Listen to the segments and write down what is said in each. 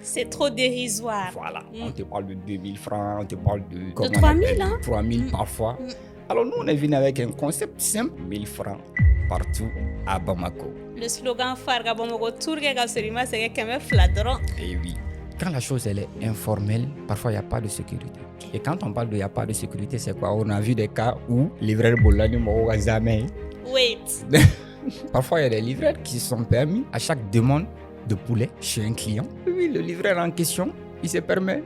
C'est trop dérisoire. Voilà, on te parle de 2000 francs, on te parle de... De 3000, hein? 3000 parfois. Alors nous, on est venu avec un concept simple, 1000 francs partout à Bamako. Le slogan phare à Bamako, Tourga Gasolima, c'est qu'elle me flatteron. Et oui, quand la chose elle est informelle, parfois il n'y a pas de sécurité. Et quand on parle de il n'y a pas de sécurité, c'est quoi? On a vu des cas où livreur Bolani m'a jamais. Wait. Parfois, il y a des livreurs qui se sont permis à chaque demande de poulet chez un client. Oui, le livreur en question, il se permet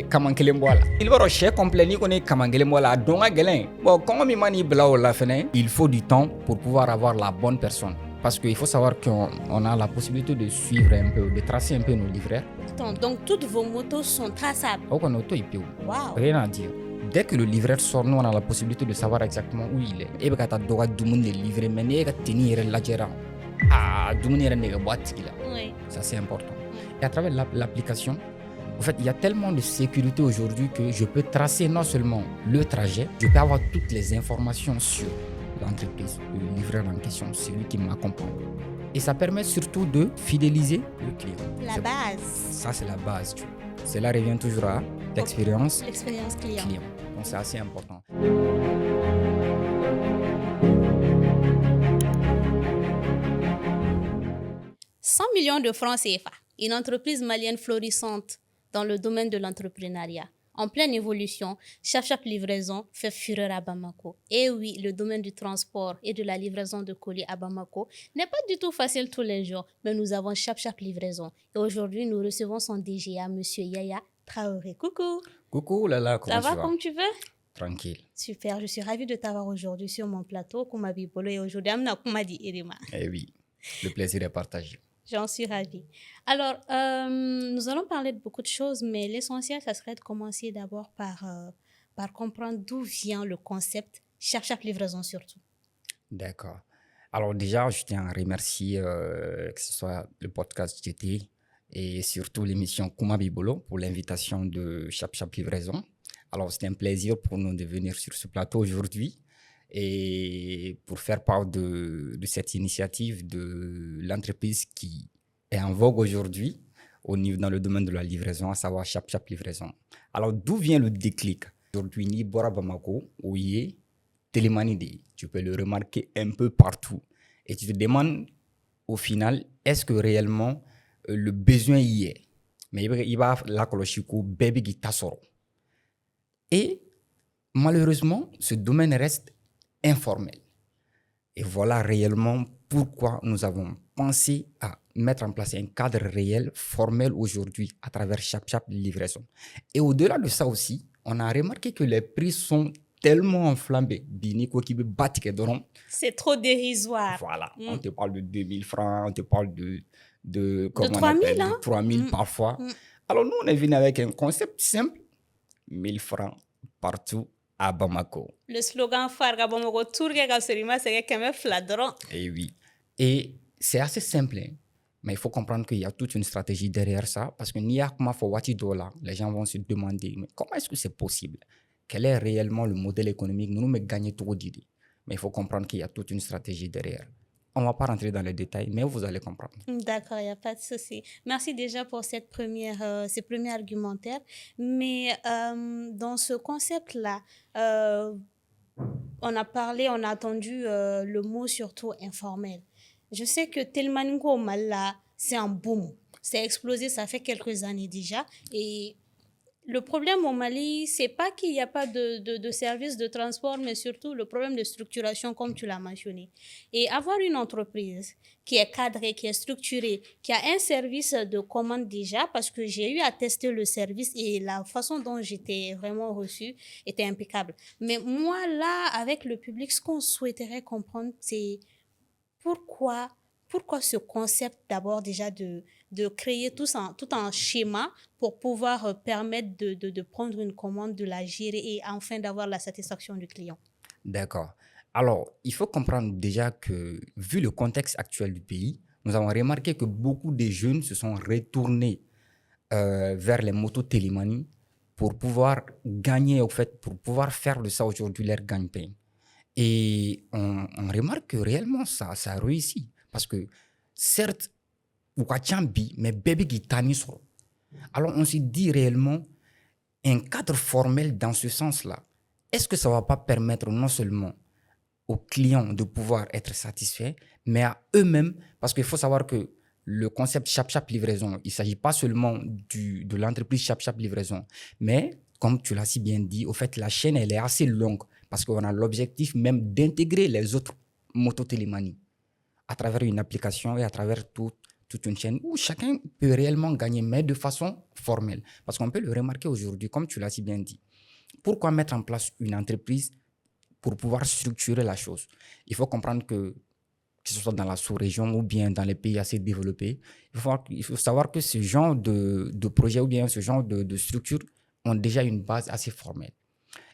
Kamankelemboala. Il va rechercher complet ni connaît Kamankelemboala donga gelen. Bon, quand on mani blao la fenêtre, il faut du temps pour pouvoir avoir la bonne personne. Parce qu'il faut savoir qu'on a la possibilité de suivre un peu, de tracer un peu nos livreurs. Attends, donc toutes vos motos sont traçables. Au auto, il peut. Wow. Rien à dire. Dès que le livreur sort, nous on a la possibilité de savoir exactement où il est. Et bien, quand tu dois livrer, mais tu dois tenir la gérant. Ah, Oui. ça c'est important. Et à travers l'application, en fait, il y a tellement de sécurité aujourd'hui que je peux tracer non seulement le trajet, je peux avoir toutes les informations sur l'entreprise, le livreur en question, celui qui m'accompagne. Et ça permet surtout de fidéliser le client. La base. Ça, c'est la base. Tu vois. Cela revient toujours à l'expérience client. Donc, c'est assez important. « 100 millions de francs CFA, une entreprise malienne florissante dans le domaine de l'entrepreneuriat. En pleine évolution, Chap Livraison fait fureur à Bamako. Et oui, le domaine du transport et de la livraison de colis à Bamako n'est pas du tout facile tous les jours, mais nous avons Chap Livraison. Et aujourd'hui, nous recevons son DGA, M. Yaya Traoré. Coucou. Coucou, Lala, comment tu vas? Ça va comme tu veux? Tranquille. Super, je suis ravie de t'avoir aujourd'hui sur mon plateau, Kumabi Bolo, et aujourd'hui, Amna Kumadi Irima. Eh oui, le plaisir est partagé. J'en suis ravie. Alors, nous allons parler de beaucoup de choses, mais l'essentiel, ça serait de commencer d'abord par comprendre d'où vient le concept Chap Livraison surtout. D'accord. Alors déjà, je tiens à remercier que ce soit le podcast GT et surtout l'émission Kumabi Bolo pour l'invitation de Chap Livraison. Alors, c'est un plaisir pour nous de venir sur ce plateau aujourd'hui et pour faire part de cette initiative de l'entreprise qui est en vogue aujourd'hui dans le domaine de la livraison, à savoir Chap Livraison. Alors, d'où vient le déclic? Aujourd'hui, ni Bora Bamako, où il est Télémanie, tu peux le remarquer un peu partout. Et tu te demandes, au final, est-ce que réellement le besoin y est? Mais il va la koloshiko, baby qui tassoro. Et malheureusement, ce domaine reste informel. Et voilà réellement pourquoi nous avons pensé à mettre en place un cadre réel, formel aujourd'hui, à travers Chap Livraison. Et au-delà de ça aussi, on a remarqué que les prix sont tellement enflammés. C'est trop dérisoire. Voilà, on te parle de 2000 francs, on te parle de 3000, hein? 3000 parfois. Alors nous, on est venu avec un concept simple, 1000 francs partout à Bamako. Le slogan phare à Bamako, Tourga Gasolima, c'est qu'elle me flatteron. Et oui. Et c'est assez simple, hein? Mais il faut comprendre qu'il y a toute une stratégie derrière ça, parce que les gens vont se demander, mais comment est-ce que c'est possible? Quel est réellement le modèle économique? Nous mais gagner trop d'idées. Mais il faut comprendre qu'il y a toute une stratégie derrière. On ne va pas rentrer dans les détails, mais vous allez comprendre. D'accord, il n'y a pas de souci. Merci déjà pour ces premiers argumentaires. Mais dans ce concept-là, on a entendu le mot surtout informel. Je sais que Telmaningo Mala, c'est un boom. C'est explosé, ça fait quelques années déjà. Et le problème au Mali, c'est pas qu'il n'y a pas de services de transport, mais surtout le problème de structuration, comme tu l'as mentionné. Et avoir une entreprise qui est cadrée, qui est structurée, qui a un service de commande déjà, parce que j'ai eu à tester le service et la façon dont j'étais vraiment reçue était impeccable. Mais moi, là, avec le public, ce qu'on souhaiterait comprendre, c'est pourquoi ce concept d'abord déjà de créer tout un schéma pour pouvoir permettre de prendre une commande, de la gérer et enfin d'avoir la satisfaction du client. D'accord. Alors, il faut comprendre déjà que, vu le contexte actuel du pays, nous avons remarqué que beaucoup de jeunes se sont retournés vers les motos télémanie pour pouvoir gagner, au fait, pour pouvoir faire de ça aujourd'hui leur gagne-pain. Et on remarque que réellement, ça réussit. Parce que, certes, Wakachambi, mais bébé qui tanisro. Alors, on se dit réellement, un cadre formel dans ce sens-là, est-ce que ça ne va pas permettre non seulement aux clients de pouvoir être satisfaits, mais à eux-mêmes, parce qu'il faut savoir que le concept Chap Livraison, il ne s'agit pas seulement de l'entreprise Chap Livraison, mais comme tu l'as si bien dit, au fait, la chaîne, elle est assez longue, parce qu'on a l'objectif même d'intégrer les autres mototélémanies à travers une application et à travers toute une chaîne où chacun peut réellement gagner, mais de façon formelle. Parce qu'on peut le remarquer aujourd'hui, comme tu l'as si bien dit. Pourquoi mettre en place une entreprise pour pouvoir structurer la chose? Il faut comprendre que ce soit dans la sous-région ou bien dans les pays assez développés, il faut savoir que ce genre de projet ou bien ce genre de structure ont déjà une base assez formelle.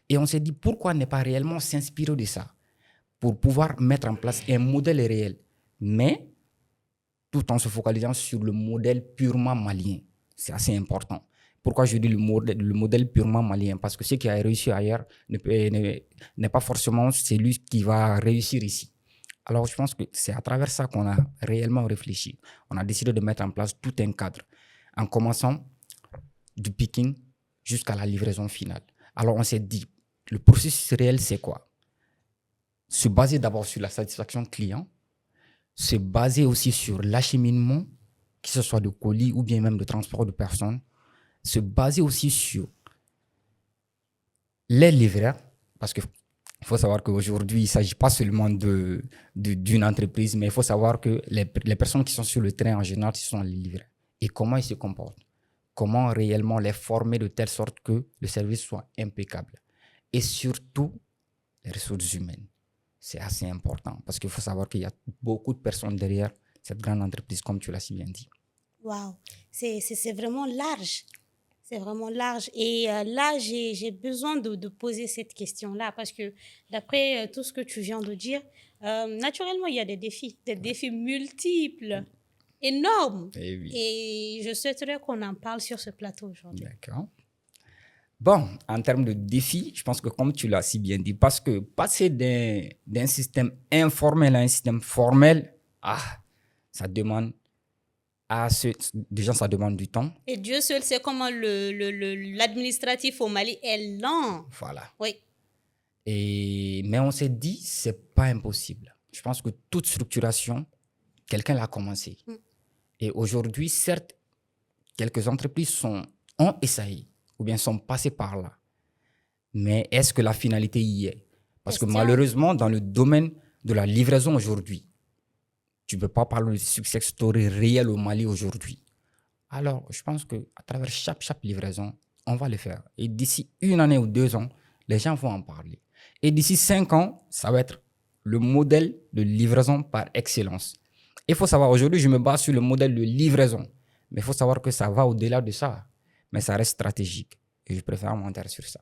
Et on s'est dit, pourquoi ne pas réellement s'inspirer de ça pour pouvoir mettre en place un modèle réel, mais tout en se focalisant sur le modèle purement malien. C'est assez important. Pourquoi je dis le modèle purement malien? Parce que ce qui a réussi ailleurs n'est pas forcément celui qui va réussir ici. Alors, je pense que c'est à travers ça qu'on a réellement réfléchi. On a décidé de mettre en place tout un cadre, en commençant du picking jusqu'à la livraison finale. Alors, on s'est dit, le processus réel, c'est quoi? Se baser d'abord sur la satisfaction client, se baser aussi sur l'acheminement, que ce soit de colis ou bien même de transport de personnes, se baser aussi sur les livreurs, parce qu'il faut savoir qu'aujourd'hui, il ne s'agit pas seulement d'une entreprise, mais il faut savoir que les personnes qui sont sur le terrain en général, ce sont les livreurs. Et comment ils se comportent? Comment réellement les former de telle sorte que le service soit impeccable? Et surtout, les ressources humaines. C'est assez important parce qu'il faut savoir qu'il y a beaucoup de personnes derrière cette grande entreprise, comme tu l'as si bien dit. Waouh, c'est vraiment large. C'est vraiment large. Et là, j'ai besoin de poser cette question-là parce que d'après tout ce que tu viens de dire, naturellement, il y a des défis multiples, énormes. Et oui. Et je souhaiterais qu'on en parle sur ce plateau aujourd'hui. D'accord. Bon, en termes de défis, je pense que comme tu l'as si bien dit, parce que passer d'un système informel à un système formel, ça demande déjà, ça demande du temps. Et Dieu seul sait comment l'administratif au Mali est lent. Voilà. Oui. Mais on s'est dit, c'est pas impossible. Je pense que toute structuration, quelqu'un l'a commencé. Et aujourd'hui, certes, quelques entreprises ont essayé ou bien sont passées par là. Mais est-ce que la finalité y est? Parce que malheureusement, dans le domaine de la livraison aujourd'hui, tu ne peux pas parler de success story réel au Mali aujourd'hui. Alors, je pense qu'à travers chaque livraison, on va le faire. Et d'ici 1 année ou 2 ans, les gens vont en parler. Et d'ici 5 ans, ça va être le modèle de livraison par excellence. Il faut savoir, aujourd'hui, je me base sur le modèle de livraison. Mais il faut savoir que ça va au-delà de ça. Mais ça reste stratégique. Et je préfère monter sur ça.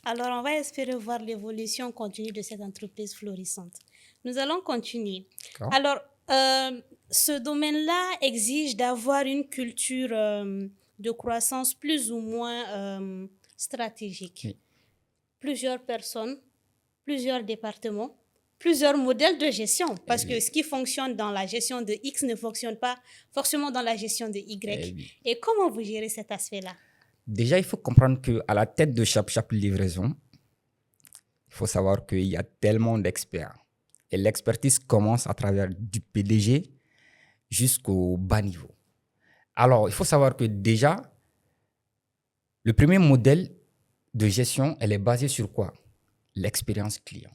Alors, on va espérer voir l'évolution continue de cette entreprise florissante. Nous allons continuer. Alors, ce domaine-là exige d'avoir une culture de croissance plus ou moins stratégique. Oui. Plusieurs personnes, plusieurs départements, plusieurs modèles de gestion. Parce que ce qui fonctionne dans la gestion de X ne fonctionne pas forcément dans la gestion de Y. Et comment vous gérez cet aspect-là? Déjà, il faut comprendre qu'à la tête de chaque livraison, il faut savoir qu'il y a tellement d'experts. Et l'expertise commence à travers du PDG jusqu'au bas niveau. Alors, il faut savoir que déjà, le premier modèle de gestion, elle est basée sur quoi? L'expérience client.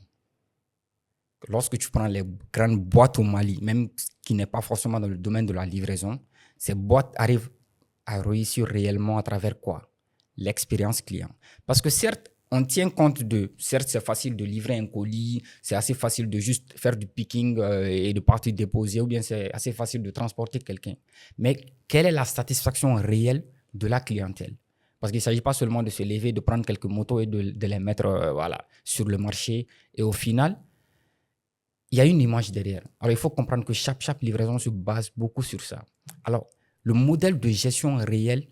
Lorsque tu prends les grandes boîtes au Mali, même qui n'est pas forcément dans le domaine de la livraison, ces boîtes arrivent à réussir réellement à travers quoi? L'expérience client. Parce que certes, on tient compte certes, c'est facile de livrer un colis, c'est assez facile de juste faire du picking et de partir déposer, ou bien c'est assez facile de transporter quelqu'un. Mais quelle est la satisfaction réelle de la clientèle? Parce qu'il ne s'agit pas seulement de se lever, de prendre quelques motos et de les mettre sur le marché. Et au final, il y a une image derrière. Alors, il faut comprendre que chaque livraison se base beaucoup sur ça. Alors, le modèle de gestion réel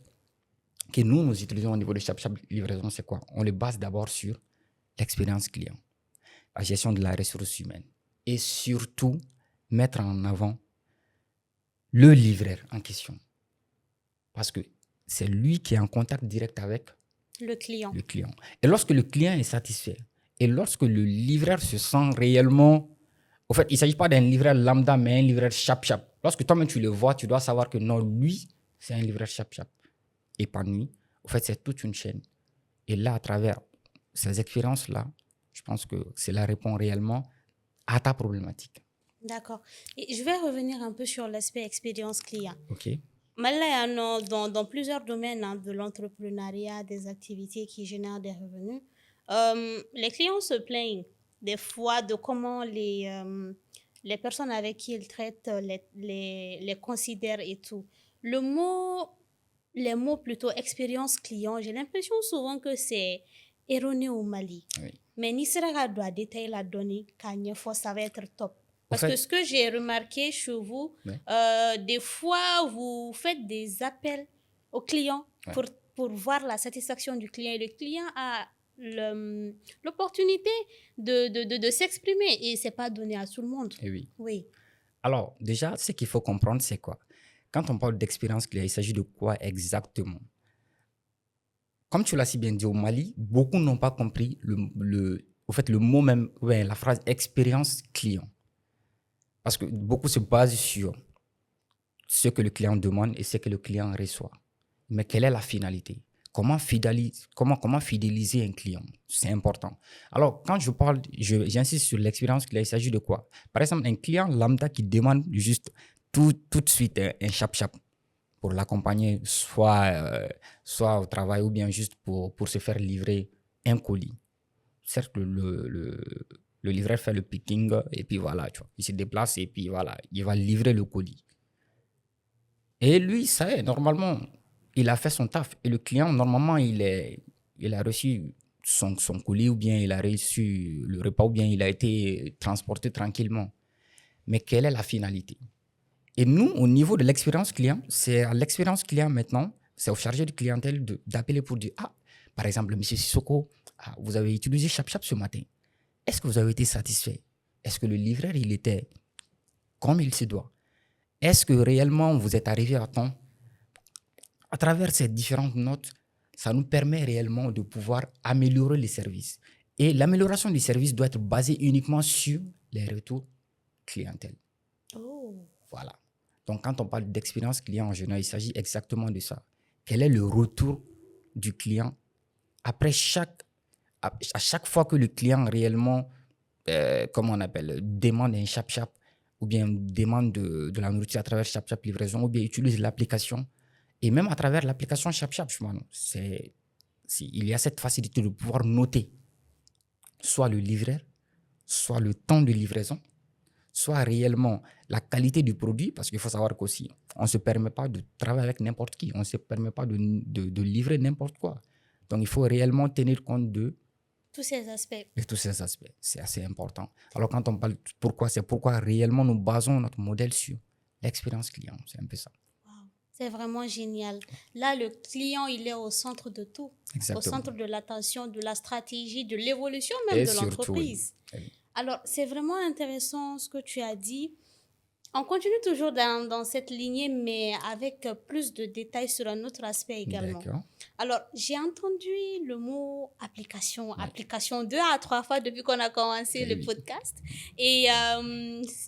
que nous utilisons au niveau de chaque livraison, c'est quoi? On le base d'abord sur l'expérience client, la gestion de la ressource humaine et surtout mettre en avant le livreur en question. Parce que c'est lui qui est en contact direct avec Le client. le client. Et lorsque le client est satisfait, et lorsque le livreur se sent réellement... Au fait, il ne s'agit pas d'un livreur lambda, mais un livreur chap-chap. Lorsque toi-même tu le vois, tu dois savoir que non, lui, c'est un livreur chap-chap. Épanoui. Au fait, c'est toute une chaîne. Et là, à travers ces expériences-là, je pense que cela répond réellement à ta problématique. D'accord. Et je vais revenir un peu sur l'aspect expérience client. OK? Malheureusement, dans plusieurs domaines hein, de l'entrepreneuriat, des activités qui génèrent des revenus, les clients se plaignent des fois de comment les personnes avec qui ils traitent les considèrent et tout. Le mot, les mots plutôt expérience client, j'ai l'impression souvent que c'est erroné au Mali. Oui. Mais ni sera doit détailler la donnée, quand ça va être top. Au Parce fait- que ce que j'ai remarqué chez vous, Ouais. des fois, vous faites des appels aux clients Ouais. pour voir la satisfaction du client. Et le client a l'opportunité de s'exprimer et ce n'est pas donné à tout le monde. Eh oui. Oui. Alors, déjà, ce qu'il faut comprendre, c'est quoi? Quand on parle d'expérience client, il s'agit de quoi exactement? Comme tu l'as si bien dit au Mali, beaucoup n'ont pas compris au fait, le mot même, ouais, la phrase expérience client. Parce que beaucoup se basent sur ce que le client demande et ce que le client reçoit. Mais quelle est la finalité? Comment fidéliser un client? C'est important. Alors, quand je parle, j'insiste sur l'expérience client, il s'agit de quoi? Par exemple, un client lambda qui demande juste tout de suite un chap-chap pour l'accompagner, soit au travail ou bien juste pour se faire livrer un colis. Certes, le livreur fait le picking et puis voilà, tu vois, il se déplace et puis voilà, il va livrer le colis. Et lui, ça y est, normalement, il a fait son taf. Et le client, normalement, il a reçu son colis ou bien il a reçu le repas ou bien il a été transporté tranquillement. Mais quelle est la finalité? Et nous, au niveau de l'expérience client, c'est à l'expérience client maintenant, c'est au chargé de clientèle d'appeler pour dire, ah, par exemple, monsieur Sissoko, vous avez utilisé ChapChap ce matin. Est-ce que vous avez été satisfait? Est-ce que le livreur, il était comme il se doit? Est-ce que réellement vous êtes arrivé à temps? À travers ces différentes notes, ça nous permet réellement de pouvoir améliorer les services. Et l'amélioration des services doit être basée uniquement sur les retours clientèle. Oh. Voilà. Donc, quand on parle d'expérience client en général, il s'agit exactement de ça. Quel est le retour du client après à chaque fois que le client réellement, comment on appelle, demande un chap-chap ou bien demande de la nourriture à travers chap-chap livraison ou bien utilise l'application. Et même à travers l'application chap-chap, il y a cette facilité de pouvoir noter soit le livreur, soit le temps de livraison, soit réellement la qualité du produit, parce qu'il faut savoir qu'aussi, on ne se permet pas de travailler avec n'importe qui, on ne se permet pas de livrer n'importe quoi. Donc, il faut réellement tenir compte de tous ces aspects. tous ces aspects. C'est assez important. Alors, quand on parle de pourquoi, c'est pourquoi réellement nous basons notre modèle sur l'expérience client. C'est un peu ça. Wow. C'est vraiment génial. Là, le client, il est au centre de tout. Exactement. Au centre de l'attention, de la stratégie, de l'évolution même Et de surtout, l'entreprise. oui. Alors, c'est vraiment intéressant ce que tu as dit. On continue toujours dans cette lignée, mais avec plus de détails sur un autre aspect également. D'accord. Alors, j'ai entendu le mot application, application 2 à 3 fois depuis qu'on a commencé le podcast. Et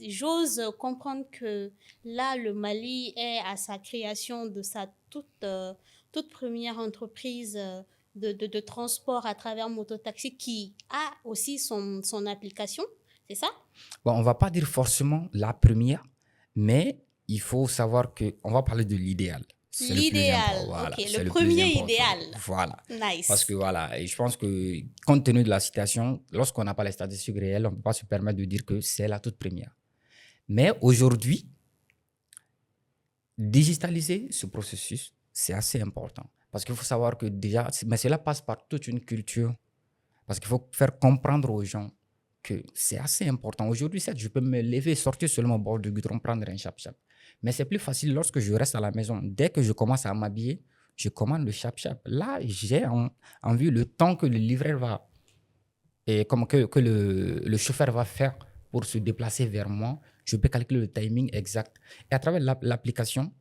j'ose comprendre que là, le Mali est à sa création de sa toute première entreprise de transport à travers mototaxi qui a aussi son application. C'est ça? Bon, on ne va pas dire forcément la première, mais il faut savoir qu'on va parler de l'idéal. C'est L'idéal, voilà, ok. c'est Le plus premier important. idéal. Voilà. Nice. Parce que voilà, et je pense que compte tenu de la situation, lorsqu'on n'a pas les statistiques réelles, on ne peut pas se permettre de dire que c'est la toute première. Mais aujourd'hui, digitaliser ce processus, c'est assez important. Parce qu'il faut savoir que déjà, mais cela passe par toute une culture. Parce qu'il faut faire comprendre aux gens que c'est assez important. Aujourd'hui, certes, je peux me lever, sortir seulement au bord du goudron, prendre un chap-chap. Mais c'est plus facile lorsque je reste à la maison. Dès que je commence à m'habiller, je commande le chap-chap. Là, j'ai en vue le temps que le livreur va, et comme que le chauffeur va faire pour se déplacer vers moi. je peux calculer le timing exact. Et à travers l'application,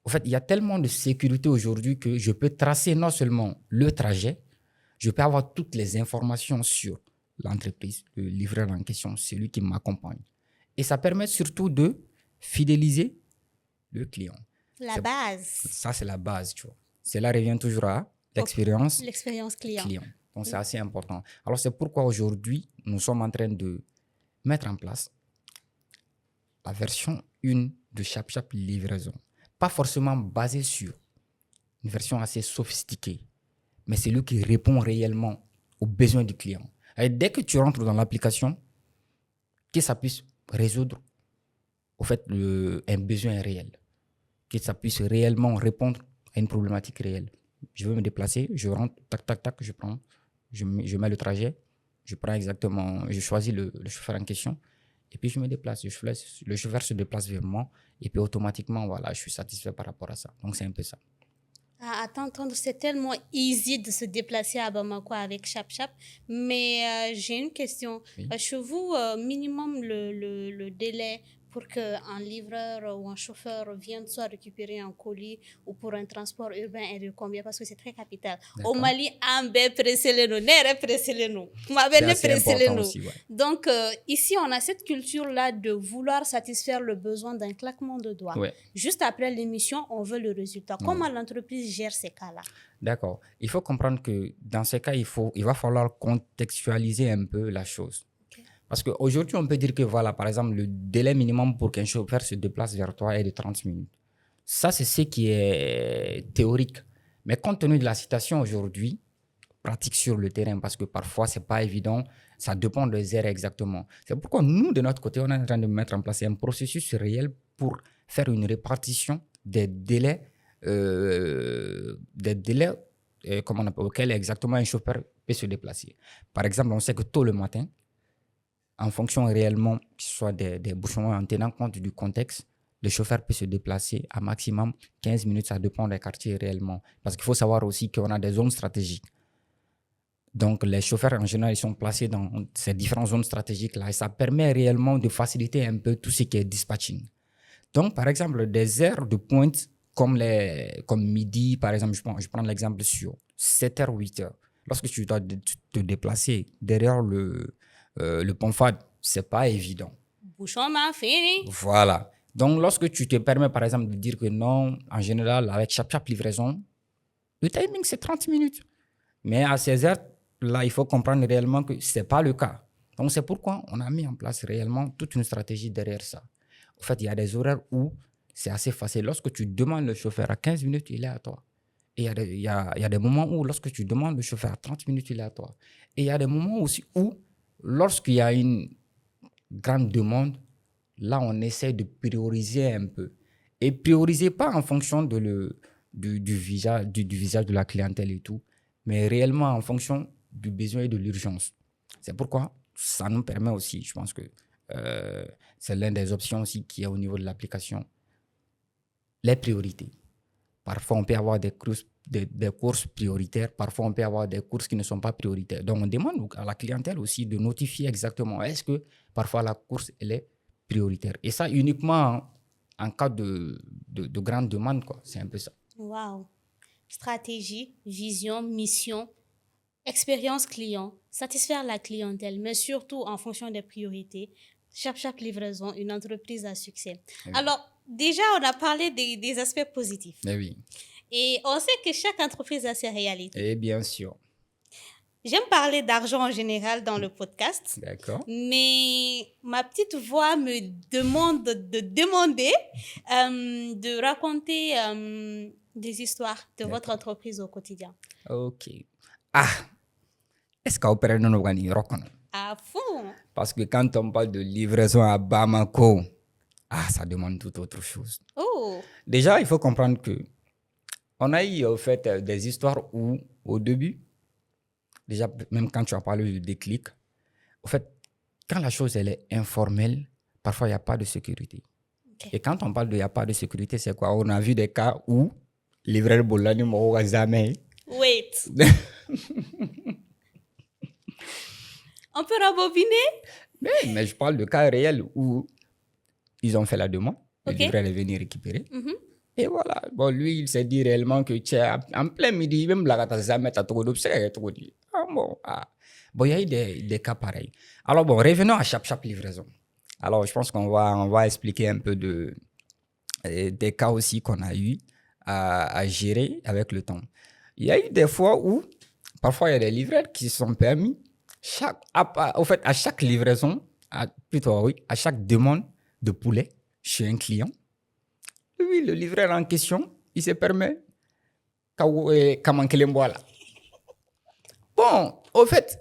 en fait, il y a tellement de sécurité aujourd'hui que je peux tracer non seulement le trajet, je peux avoir toutes les informations sur l'entreprise, le livreur en question, celui qui m'accompagne. Et ça permet surtout de fidéliser le client. La base. Ça, c'est la base, tu vois. Cela revient toujours à l'expérience client. Donc, c'est assez important. Alors, c'est pourquoi aujourd'hui, nous sommes en train de mettre en place la version 1 de ChapChap Livraison. Pas forcément basée sur une version assez sophistiquée, mais c'est lui qui répond réellement aux besoins du client. Et dès que tu rentres dans l'application, que ça puisse résoudre au fait un besoin réel, que ça puisse réellement répondre à une problématique réelle. Je veux me déplacer, je rentre, tac, tac, tac, je mets le trajet, je choisis le chauffeur en question, et puis je me déplace. Le chauffeur se déplace vers moi, et puis automatiquement, voilà, je suis satisfait par rapport à ça. Donc, c'est un peu ça. À t'entendre, c'est tellement easy de se déplacer à Bamako avec ChapChap. Mais j'ai une question. Oui. Chez vous, minimum le délai pour qu'un livreur ou un chauffeur vienne soit récupérer un colis ou pour un transport urbain est de combien? Parce que c'est très capital. Au Mali, donc ici, on a cette culture-là de vouloir satisfaire le besoin d'un claquement de doigts. Ouais. Juste après l'émission, on veut le résultat. Comment l'entreprise gère ces cas-là? D'accord. Il faut comprendre que dans ces cas, il va falloir contextualiser un peu la chose. Parce qu'aujourd'hui, on peut dire que, voilà, par exemple, le délai minimum pour qu'un chauffeur se déplace vers toi est de 30 minutes. Ça, c'est ce qui est théorique. Mais compte tenu de la situation aujourd'hui, pratique sur le terrain, parce que parfois, ce n'est pas évident, ça dépend des heures exactement. C'est pourquoi nous, de notre côté, on est en train de mettre en place un processus réel pour faire une répartition des délais, auxquels exactement un chauffeur peut se déplacer. Par exemple, on sait que tôt le matin, en fonction réellement, que ce soit des bouchons, en tenant compte du contexte, le chauffeur peut se déplacer à maximum 15 minutes, ça dépend des quartiers réellement. Parce qu'il faut savoir aussi qu'on a des zones stratégiques. Donc, les chauffeurs, en général, ils sont placés dans ces différentes zones stratégiques-là et ça permet réellement de faciliter un peu tout ce qui est dispatching. Donc, par exemple, des heures de pointe comme midi, par exemple, je prends l'exemple sur 7h, 8h. Lorsque tu dois te déplacer derrière le pont FAD, ce n'est pas évident. Bouchon m'a fini. Voilà. Donc, lorsque tu te permets, par exemple, de dire que non, en général, avec ChapChap Livraison, le timing, c'est 30 minutes. Mais à ces heures-là, il faut comprendre réellement que ce n'est pas le cas. Donc, c'est pourquoi on a mis en place réellement toute une stratégie derrière ça. En fait, il y a des horaires où c'est assez facile. Lorsque tu demandes le chauffeur à 15 minutes, il est à toi. Et il y a des moments où, lorsque tu demandes le chauffeur à 30 minutes, il est à toi. Et il y a des moments aussi où, lorsqu'il y a une grande demande, là, on essaie de prioriser un peu. Et prioriser pas en fonction du visage de la clientèle et tout, mais réellement en fonction du besoin et de l'urgence. C'est pourquoi ça nous permet aussi, je pense que c'est l'une des options aussi qu'il y a au niveau de l'application, les priorités. Parfois, on peut avoir des courses prioritaires. Parfois, on peut avoir des courses qui ne sont pas prioritaires. Donc, on demande à la clientèle aussi de notifier exactement est-ce que parfois la course, elle est prioritaire. Et ça, uniquement en cas de grande demande, quoi. C'est un peu ça. Wow. Stratégie, vision, mission, expérience client, satisfaire la clientèle, mais surtout en fonction des priorités. ChapChap Livraison, une entreprise à succès. Oui. Alors, déjà, on a parlé des aspects positifs. Mais oui. Et on sait que chaque entreprise a ses réalités. Et bien sûr. J'aime parler d'argent en général dans le podcast. D'accord. Mais ma petite voix me demande de raconter des histoires de votre entreprise au quotidien. Ok. Est-ce qu'on peut nous reconnaître? À fond. Parce que quand on parle de livraison à Bamako, ça demande tout autre chose. Oh. Déjà, il faut comprendre que on a eu au fait des histoires où, au début, déjà, même quand tu as parlé du déclic, au fait, quand la chose elle est informelle, parfois il n'y a pas de sécurité. Okay. Et quand on parle de il n'y a pas de sécurité, c'est quoi? On a vu des cas où livreur Bolani m'a jamais. Wait. On peut rembobiner? Mais je parle de cas réels où Ils ont fait la demande. Le Ok. livreur est venu récupérer. Mhm. Et voilà. Bon, lui, il s'est dit réellement que tiens, en plein midi, même la gata jamais t'as trop d'obsèques. Ah bon, ah. Bon, il y a eu des cas pareils. Alors bon, revenons à chaque livraison. Alors, je pense on va expliquer un peu des cas aussi qu'on a eu à gérer avec le temps. Il y a eu des fois où, parfois, il y a des livreurs qui se sont permis, au fait, à chaque livraison, à chaque demande de poulet chez un client, oui, le livreur en question, il se permet Kamankelemboala. Bon, au fait,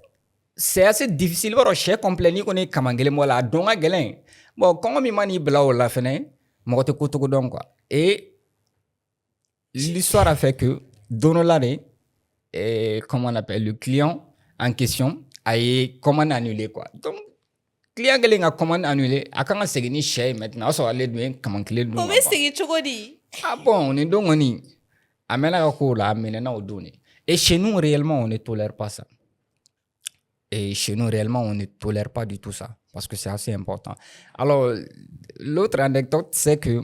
c'est assez difficile. Parce que chez compléni qu'on est Kamankelemboala, donc à Gelen. Bon, quand on m'a dit blau la fenêtre, moi te koto donc quoi. Et l'histoire a fait que, dans l'année, comment on appelle, le client en question a eu commande annulée quoi. Donc, client qui a commande annulée, a quand on s'est dit chez maintenant, ça va aller bien Kamankelemboala. On va essayer de chocolat. Ah bon, on est donc on y. Amena ko la amena au donné. Et chez nous réellement on ne tolère pas ça. Et chez nous réellement on ne tolère pas du tout ça parce que c'est assez important. Alors l'autre anecdote c'est que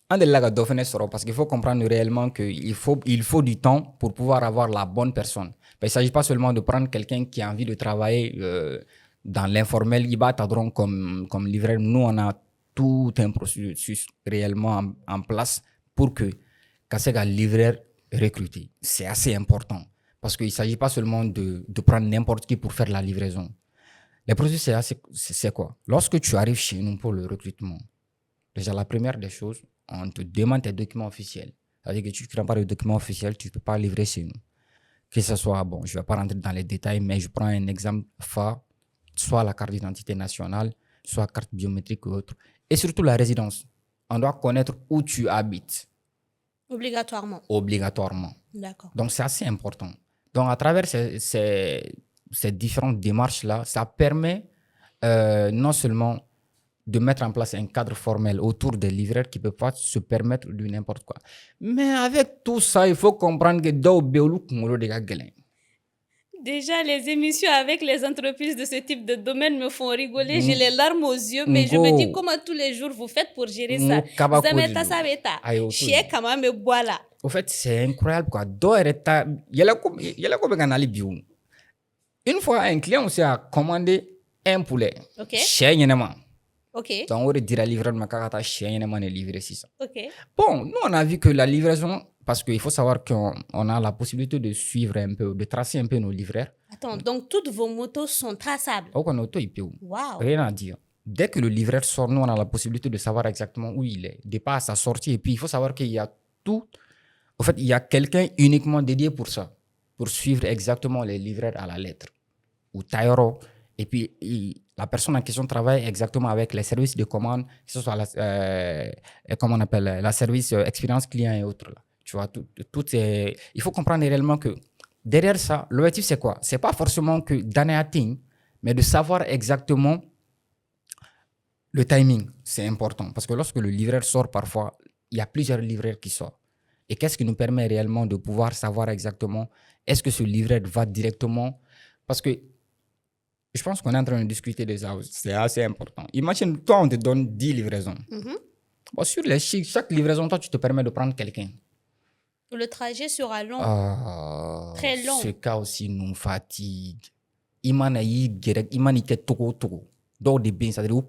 un de la dauphiné sera parce qu'il faut comprendre réellement qu'il faut du temps pour pouvoir avoir la bonne personne. Il ne s'agit pas seulement de prendre quelqu'un qui a envie de travailler dans l'informel, il va t'adrendre comme livreur. Nous on a tout un processus réellement en place pour que un livreur recruté. C'est assez important parce qu'il ne s'agit pas seulement de prendre n'importe qui pour faire la livraison. Le processus, c'est quoi? Lorsque tu arrives chez nous pour le recrutement, déjà la première des choses, on te demande tes documents officiels. C'est-à-dire que tu ne prends pas de documents officiels, tu ne peux pas livrer chez nous. Que ce soit, bon, je ne vais pas rentrer dans les détails, mais je prends un exemple phare, soit la carte d'identité nationale, soit carte biométrique ou autre. Et surtout la résidence. On doit connaître où tu habites. Obligatoirement. Obligatoirement. D'accord. Donc, c'est assez important. Donc, à travers ces différentes démarches-là, ça permet non seulement de mettre en place un cadre formel autour des livreurs qui ne peuvent pas se permettre de n'importe quoi. Mais avec tout ça, il faut comprendre que dans le Déjà, les émissions avec les entreprises de ce type de domaine me font rigoler. J'ai les larmes aux yeux, mais je me dis comment tous les jours vous faites pour gérer ça. Zameta sabeta. Chie kama me boila. Au fait, c'est incroyable quoi. Une fois, un client aussi a commandé un poulet. Ok. Chez Yenema. Ok. Donc, on dirait livrer ma carte chez Yenema et livrer 600. Ok. Bon, nous, on a vu que la livraison, parce qu'il faut savoir qu'on a la possibilité de suivre un peu, de tracer un peu nos livreurs. Attends, donc toutes vos motos sont traçables? Aucun auto, il peut. Wow. Rien à dire. Dès que le livreur sort, nous, on a la possibilité de savoir exactement où il est, de pas à sa sortie. Et puis, il faut savoir qu'il y a tout. En fait, il y a quelqu'un uniquement dédié pour ça, pour suivre exactement les livreurs à la lettre. Ou Taïro. Et puis, la personne en question travaille exactement avec les services de commande, que ce soit comment on appelle, la service expérience client et autres. Là. Tu vois, il faut comprendre réellement que derrière ça, l'objectif c'est quoi? C'est pas forcément que d'année à ting, mais de savoir exactement le timing. C'est important parce que lorsque le livreur sort, parfois, il y a plusieurs livreurs qui sortent. Et qu'est-ce qui nous permet réellement de pouvoir savoir exactement est-ce que ce livreur va directement... Parce que je pense qu'on est en train de discuter de ça. C'est assez important. Imagine, toi, on te donne 10 livraisons. Bon, sur chaque livraison, toi, tu te permets de prendre quelqu'un. Le trajet sera long. Très long. Ce cas aussi nous fatigue. Imani ke togo. Donc, des biens, ça dit où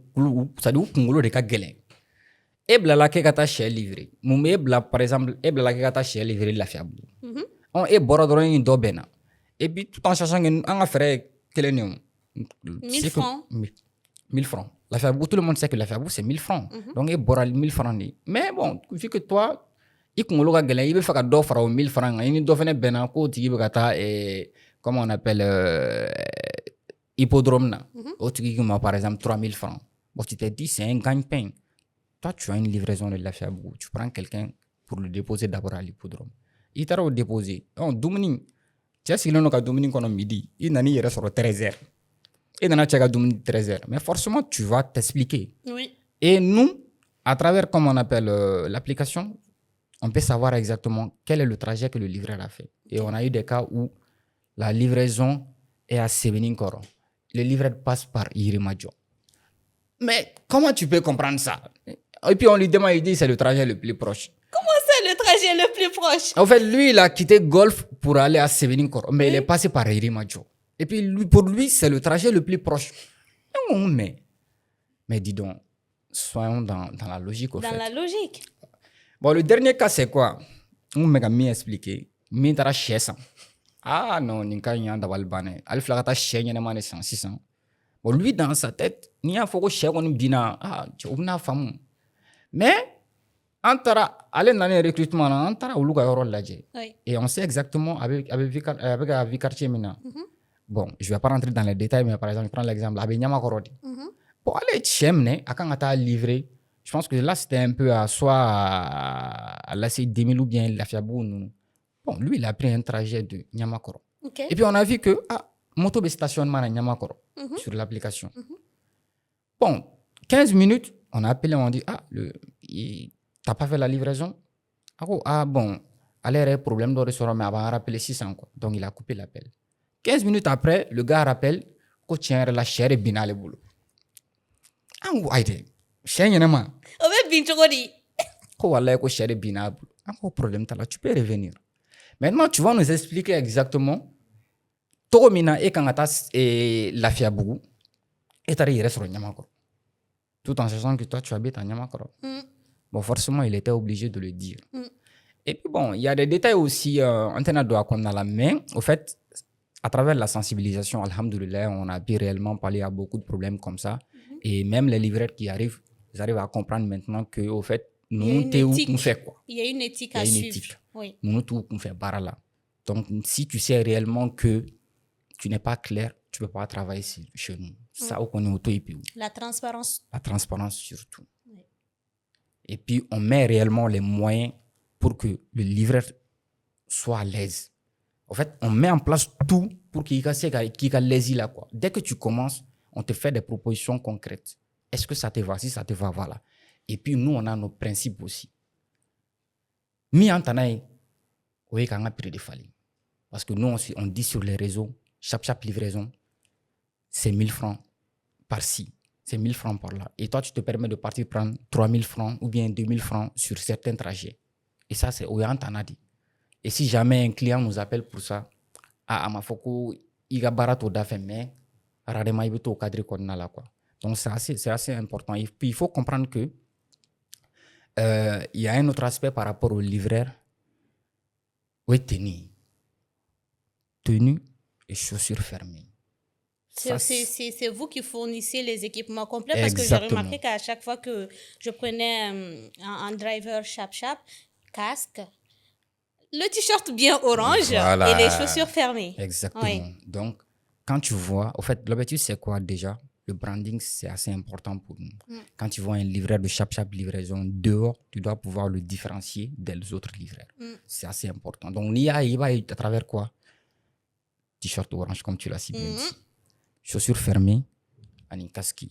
Kungolo de Kagelen. Ebla la ke kata chez livré. Mumbe ebla, par exemple, ebla la ke kata chez livré la fiable. On est boradron in dobena. Et puis, tout en sachant qu'on a fait quel 1000 francs. 1000 francs. La fiable, tout le monde sait que la fiable, c'est 1000 francs. Donc, il y a 1000 francs. Mais bon, vu que toi, il veut faire 2 francs ou 1000 francs. Il doit faire ben encore, comment on appelle, hippodrome. Par exemple, 3000 francs. Bon, tu t'es dit, c'est un gagne-pain. Toi, tu as une livraison de la fiable. Tu prends quelqu'un pour le déposer d'abord à l'hippodrome. Il t'a déposé. Oh, Dominique, tu as si l'on a Dominique en midi, il n'a ni sur 13h. Et dans la 13h. Mais forcément, tu vas t'expliquer. Oui. Et nous, à travers, comme on appelle l'application, on peut savoir exactement quel est le trajet que le livreur a fait. Et on a eu des cas où la livraison est à Sévéninkoro. Le livreur passe par Irimadio. Mais comment tu peux comprendre ça? Et puis on lui demande, il dit c'est le trajet le plus proche. Comment c'est le trajet le plus proche? En fait, lui, il a quitté Golf pour aller à Sévénin-Koro, mais il est passé par Irimajo. Et puis pour lui, c'est le trajet le plus proche. Non, mais dis donc, soyons dans la logique au fait. Dans la logique. Bon, le dernier cas, c'est quoi? On m'a expliqué. Mintara chesa. Ah non, ninka y a d'avalbane. Al flagata chien n'a pas 600. Bon, lui, dans sa tête, il y a un faux chien on bina. Ah, tu as femme. Mais, antara, aller dans le recrutement, antara ou luga yoro ladje. Et on sait exactement avec Vicartier Mina. Bon, je ne vais pas rentrer dans les détails, mais par exemple, je prends l'exemple. Avec Nyamakorodi. Pour aller chemner, à quand on t'a livré, je pense que là, c'était un peu soit à la C2000 ou bien la Fiabou. Bon, lui, il a pris un trajet de Nyamakoro. Et puis, on a vu que, moto de stationnement à Nyamakoro sur l'application. Bon, 15 minutes, on a appelé, on a dit, t'as pas fait la livraison? Ah bon, allez, problème de restaurant, mais avant, rappeler 600, quoi. Donc, il a coupé l'appel. 15 minutes après, le gars rappelle que tiens, la chair est bien le boulot. Ah, ouais, chair, il y en a marre. On va bien te dire. Voilà, que chair est bien le boulot. Ah, problème, tu peux revenir. Maintenant, tu vas nous expliquer exactement Togomina et Kangatas et la Fiabougou et tu arrives sur Nyamakoro. Tout en sachant que toi, tu habites à Nyamakoro. Bon, forcément, il était obligé de le dire. Et puis bon, il y a des détails aussi, on qu'on a la main. Au fait, à travers la sensibilisation, alhamdoulilah, on a pu réellement parler à beaucoup de problèmes comme ça. Et même les livreurs qui arrivent, ils arrivent à comprendre maintenant que, au fait, nous, on fait quoi? Il y a une éthique à suivre. Oui. Nous, tout, on fait par là. Donc, si tu sais réellement que tu n'es pas clair, tu ne peux pas travailler chez nous. Ça, on est auto et puis. La transparence. La transparence surtout. Oui. Et puis, on met réellement les moyens pour que le livreur soit à l'aise. En fait, on met en place tout pour qu'il y ait l'aise là, quoi. Dès que tu commences, on te fait des propositions concrètes. Est-ce que ça te va? Si ça te va, voilà. Et puis, nous, on a nos principes aussi. Mi antanaï, oui, quand on a pris des fallis. Parce que nous, on dit sur les réseaux, chaque livraison, c'est 1000 francs par-ci, c'est 1000 francs par-là. Et toi, tu te permets de partir prendre 3000 francs ou bien 2000 francs sur certains trajets. Et ça, c'est oui, dit. Et si jamais un client nous appelle pour ça, ma foko, il a barato d'affaires, mais rarement il veut au cadre qu'on a là, quoi. Donc, c'est assez important. Et puis, il faut comprendre que il y a un autre aspect par rapport au livreur. Oui, tenue et chaussures fermées. C'est vous qui fournissez les équipements complets. Parce Exactement. que j'ai remarqué qu'à chaque fois que je prenais un driver chap-chap, casque, le t-shirt bien orange, voilà, et les chaussures fermées. Exactement. Oui. Donc, quand tu vois, au fait, l'objectif, c'est quoi déjà? Le branding, c'est assez important pour nous. Quand tu vois un livreur de chap-chap livraison dehors, tu dois pouvoir le différencier des autres livreurs. C'est assez important. Donc, l'IA, il va à travers quoi? T-shirt orange, comme tu l'as si bien dit. Chaussures fermées, et casque.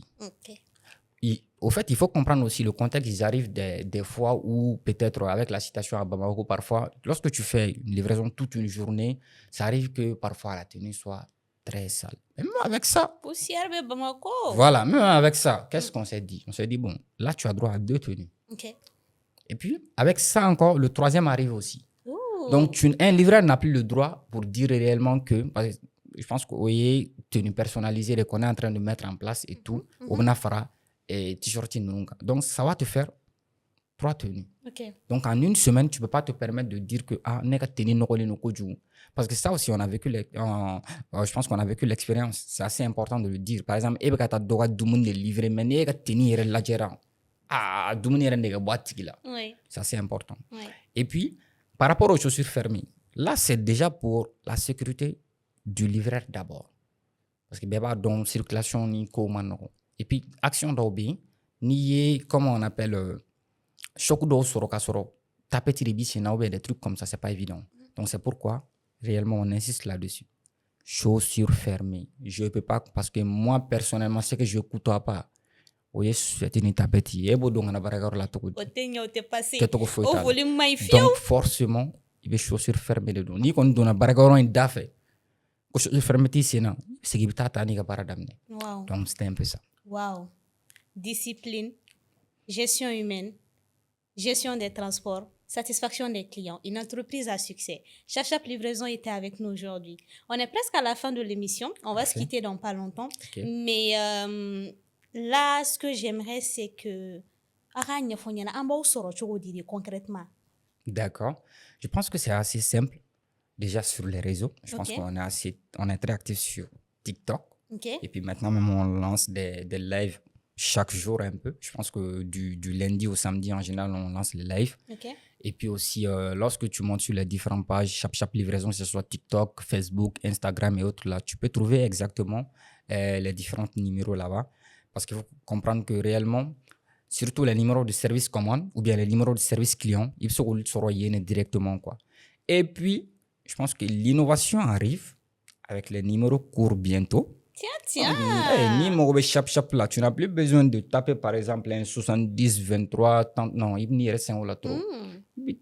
Au fait, il faut comprendre aussi le contexte. Ils arrivent des fois où, peut-être avec la situation à Bamako, parfois, lorsque tu fais une livraison toute une journée, ça arrive que parfois la tenue soit très sale. Même avec ça. Poussière de Bamako. Voilà, même avec ça, qu'est-ce qu'on s'est dit? On s'est dit, bon, là, tu as droit à 2 tenues. Et puis, avec ça encore, le troisième arrive aussi. Donc, un livreur n'a plus le droit pour dire réellement que, parce que je pense que vous voyez, tenue personnalisée qu'on est en train de mettre en place et tout, on a fera et t-shirt. Donc, ça va te faire 3 tenues. Donc, en une semaine, tu ne peux pas te permettre de dire que n'est tenue no koju. Parce que ça aussi, on a vécu je pense qu'on a vécu l'expérience. C'est assez important de le dire. Par exemple, il y a des droits de livrer, mais il y a des tenue la gérant. C'est assez important. Et puis, par rapport aux chaussures fermées, là, c'est déjà pour la sécurité du livreur d'abord. Parce que il y a une circulation ni comment. Et puis, action d'obé, ni comment on appelle choc d'eau sur le taper des trucs comme ça, c'est pas évident. Donc, c'est pourquoi, réellement, on insiste là-dessus. Chaussures fermées. Je ne peux pas, parce que moi, personnellement, c'est que je ne côtoie pas. Oui, c'est une tapette. Et bon, donc on a barré la tour. Donc forcément, il y a chaussures fermées dedans. Ni qu'on donne barré un dafé. Chaussures fermées ici, non. C'est qui t'a tani ka paradamne. Donc c'était un peu ça. Wow. discipline, gestion humaine, gestion des transports, satisfaction des clients, une entreprise à succès. Chap Livraison était avec nous aujourd'hui. On est presque à la fin de l'émission. On va se quitter dans pas longtemps. Mais là, ce que j'aimerais, c'est que... concrètement. D'accord. Je pense que c'est assez simple. Déjà sur les réseaux. Je pense qu'on est très actif sur TikTok. Et puis maintenant, même on lance des lives chaque jour un peu. Je pense que du lundi au samedi, en général, on lance les lives. Et puis aussi, lorsque tu montes sur les différentes pages, Chap Livraison, que ce soit TikTok, Facebook, Instagram et autres, là, tu peux trouver exactement les différents numéros là-bas. Parce qu'il faut comprendre que réellement, surtout les numéros de service commande ou bien les numéros de service client, ils seront directement, quoi. Et puis, je pense que l'innovation arrive avec les numéros courts bientôt. Tiens. Numéro Chap là, tu n'as plus besoin de taper par exemple un 70 23 30. Non, il n'y a rien trop.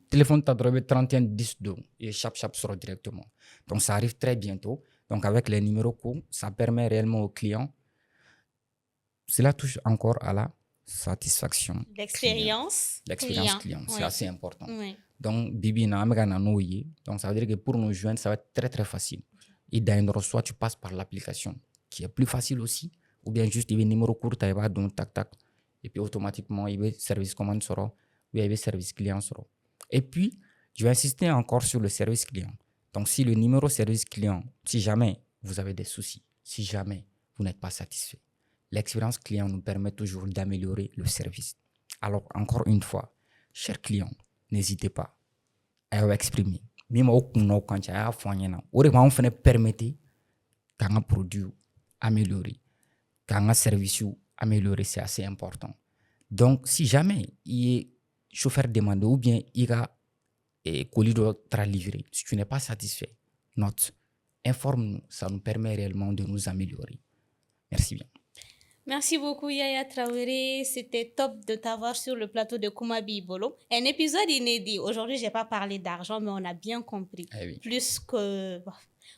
Téléphone t'as 31 10 2 et Chap sera directement. Donc ça arrive très bientôt. Donc avec les numéros courts, ça permet réellement aux clients. Cela touche encore à la satisfaction. L'expérience client. C'est assez important. Donc Bibi donc ça veut dire que pour nous joindre, ça va être très très facile. Et dans soit tu passes par l'application qui est plus facile aussi, ou bien juste il y a un numéro court, tu vas donc tac tac, et puis automatiquement il y a service commande sera, ou il y a service client sera. Et puis je vais insister encore sur le service client. Donc si le numéro service client, si jamais vous avez des soucis, si jamais vous n'êtes pas satisfait, l'expérience client nous permet toujours d'améliorer le service. Alors encore une fois, chers clients, n'hésitez pas à vous exprimer. Même au coup quand tu as fait on permettez qu'un produit amélioré, qu'un service amélioré, c'est assez important. Donc si jamais il y a chauffeur demandé ou bien il y a colis doit livrer, si tu n'es pas satisfait, note, informe-nous, ça nous permet réellement de nous améliorer. Merci bien. Merci beaucoup Yaya Traoré, c'était top de t'avoir sur le plateau de Kumabi Bolo. Un épisode inédit. Aujourd'hui, j'ai pas parlé d'argent, mais on a bien compris. Oui. Plus que...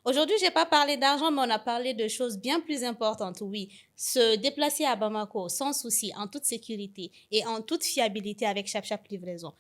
Aujourd'hui, j'ai pas parlé d'argent, mais on a parlé de choses bien plus importantes. Oui, se déplacer à Bamako sans souci, en toute sécurité et en toute fiabilité avec Chap Livraison.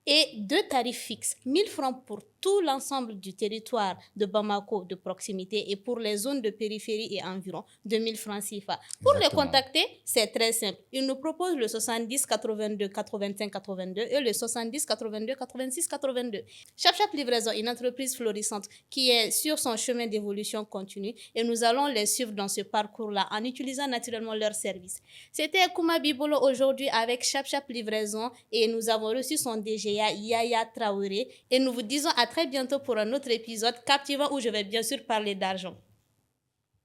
Et 2 tarifs fixes, 1000 francs pour tout l'ensemble du territoire de Bamako de proximité et pour les zones de périphérie et environ, 2000 francs CFA. Pour les contacter, c'est très simple. Ils nous proposent le 70 82 85 82 et le 70 82 86 82. Chap Livraison, une entreprise florissante qui est sur son chemin d'évolution continue et nous allons les suivre dans ce parcours-là en utilisant naturellement leurs services. C'était Kumabi Bolo aujourd'hui avec Chap Livraison et nous avons reçu son DG Yaya Traoré et nous vous disons à très bientôt pour un autre épisode captivant où je vais bien sûr parler d'argent.